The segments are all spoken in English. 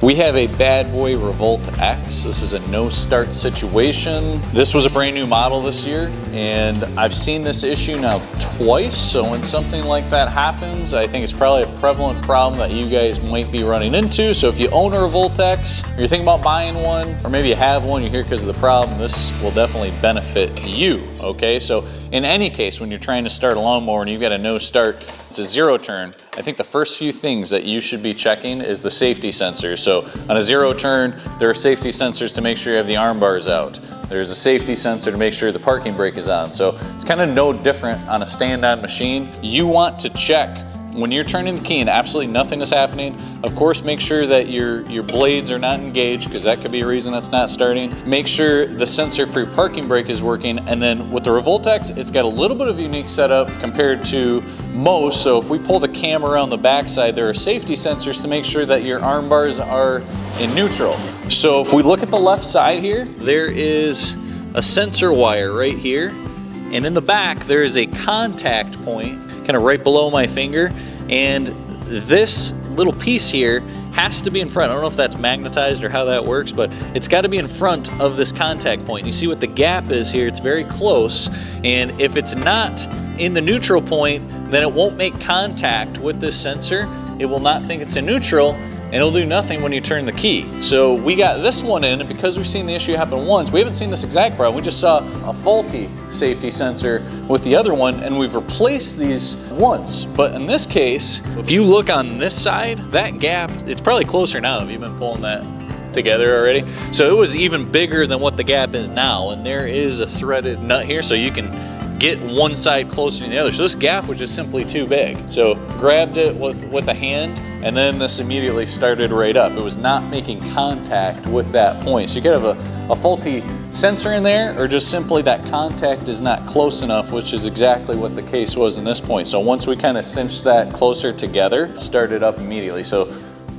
We have a Bad Boy Revolt X. This is a no start situation. This was a brand new model this year, and I've seen this issue now twice. So when something like that happens, I think it's probably a prevalent problem that you guys might be running into. So if you own a Revolt X, or you're thinking about buying one, or maybe you have one, you're here because of the problem, this will definitely benefit you, okay? So in any case, when you're trying to start a lawnmower and you've got a no start, it's a zero turn, I think the first few things that you should be checking is the safety sensors. So on a zero turn, there are safety sensors to make sure you have the arm bars out. There's a safety sensor to make sure the parking brake is on. So it's kind of no different on a stand-on machine. You want to check when you're turning the key and absolutely nothing is happening. Of course, make sure that your blades are not engaged, because that could be a reason that's not starting. Make sure the sensor for your parking brake is working. And then with the Revolt X, it's got a little bit of a unique setup compared to most. So if we pull the cam around the backside, there are safety sensors to make sure that your arm bars are in neutral. So if we look at the left side here, there is a sensor wire right here. And in the back, there is a contact point kind of right below my finger, and this little piece here has to be in front. I don't know if that's magnetized or how that works, but it's got to be in front of this contact point. You see what the gap is here? It's very close, and if it's not in the neutral point, then it won't make contact with this sensor. It will not think it's in neutral, and it'll do nothing when you turn the key. So we got this one in, and because we've seen the issue happen once, we haven't seen this exact problem. We just saw a faulty safety sensor with the other one, and we've replaced these once. But in this case, if you look on this side, that gap, it's probably closer now if you've been pulling that together already. So it was even bigger than what the gap is now, and there is a threaded nut here, so you can get one side closer than the other. So this gap was just simply too big. So grabbed it with a hand, and then this immediately started right up. It was not making contact with that point. So you could have a faulty sensor in there, or just simply that contact is not close enough, which is exactly what the case was in this point. So once we kind of cinched that closer together, it started up immediately. So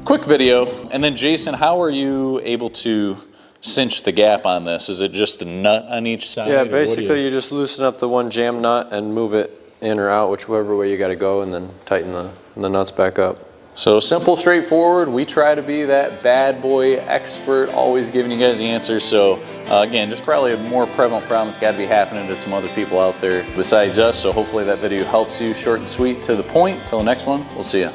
quick video. And then Jason, how are you able to cinch the gap on this? Is it just a nut on each side? Yeah, basically you just loosen up the one jam nut and move it in or out, whichever way you got to go, and then tighten the nuts back up. So simple, straightforward. We try to be that bad boy expert, always giving you guys the answers. So again, just probably a more prevalent problem that's got to be happening to some other people out there besides us. So hopefully that video helps you, short and sweet, to the point. Till the next one, we'll see you.